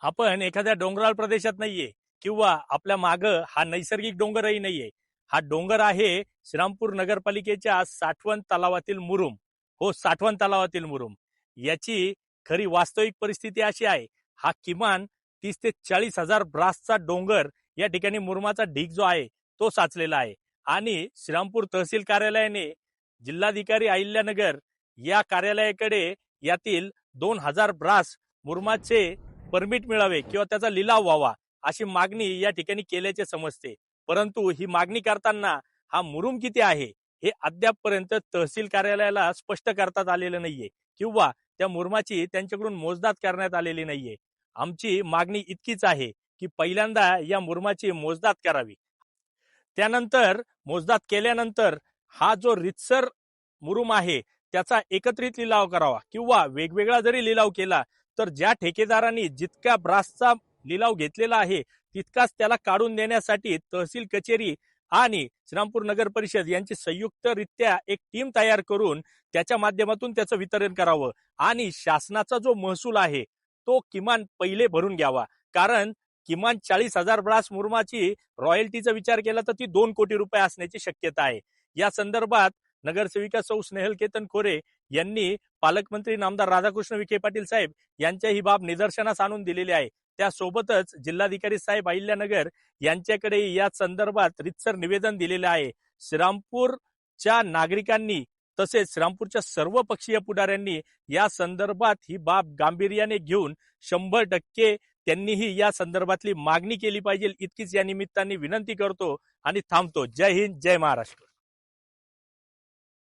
आपण एखाद्या डोंगराळ प्रदेशात नाहीये किंवा आपल्या मागं हा नैसर्गिक डोंगरही नाहीये. हा डोंगर आहे श्रीरामपूर नगरपालिकेच्या साठवण तलावातील मुरुम. हो, साठवण तलावातील मुरुम. याची खरी वास्तविक परिस्थिती अशी आहे, हा किमान 30 ते 40,000 ब्रासचा डोंगर या ठिकाणी मुरुमाचा ढीग जो आहे तो साचलेला आहे. आणि श्रीरामपूर तहसील कार्यालयाने जिल्हाधिकारी अहिल्यानगर या कार्यालयाकडे यातील 2,000 ब्रास मुरुमाचे परमिट मिळावे किंवा त्याचा लिलाव व्हावा अशी मागणी या ठिकाणी केल्याचे समजते. परंतु ही मागणी करताना हा मुरुम किती आहे हे अद्यापपर्यंत तहसील कार्यालयाला स्पष्ट करण्यात आलेलं नाहीये किंवा त्या मुरुमाची त्यांच्याकडून मोजदाद करण्यात आलेली नाहीये. आमची मागणी इतकीच आहे की पहिल्यांदा या मुरुमाची मोजदाद करावी. त्यानंतर मोजदाद केल्यानंतर हा जो रितसर मुरुम आहे त्याचा एकत्रित लिलाव करावा किंवा वेगवेगळा जरी लिलाव केला तर ज्या ठेकेदारांनी जितका ब्रासचा लिलाव घेतलेला आहे तितकाच त्याला काढून देण्यासाठी तहसील कचेरी आणि श्रीरामपूर नगर परिषद यांची संयुक्तरित्या एक टीम तयार करून त्याच्या माध्यमातून त्याचं वितरण करावं आणि शासनाचा जो महसूल आहे तो किमान पहिले भरून घ्यावा. कारण किमान 40,000 ब्रास मुरुमाची रॉयल्टीचा विचार केला तर ती 2 कोटी रुपये असण्याची शक्यता आहे. या संदर्भात नगरसेविका सौ स्नेहल केतन खोरे यांनी पालकमंत्री नामदार राधाकृष्ण विखे पाटील साहेब यांच्या ही बाब निदर्शनास आणून दिलेली आहे. त्यासोबतच जिल्हाधिकारी साहेब अहिल्यानगर यांच्याकडे या संदर्भात रितसर निवेदन दिलेलं आहे. श्रीरामपूरच्या नागरिकांनी तसेच श्रीरामपूरच्या सर्व पक्षीय पुढाऱ्यांनी या संदर्भात ही बाब गांभीर्याने घेऊन 100% त्यांनीही या संदर्भातली मागणी केली पाहिजे इतकीच या निमित्ताने विनंती करतो आणि थांबतो. जय हिंद, जय महाराष्ट्र.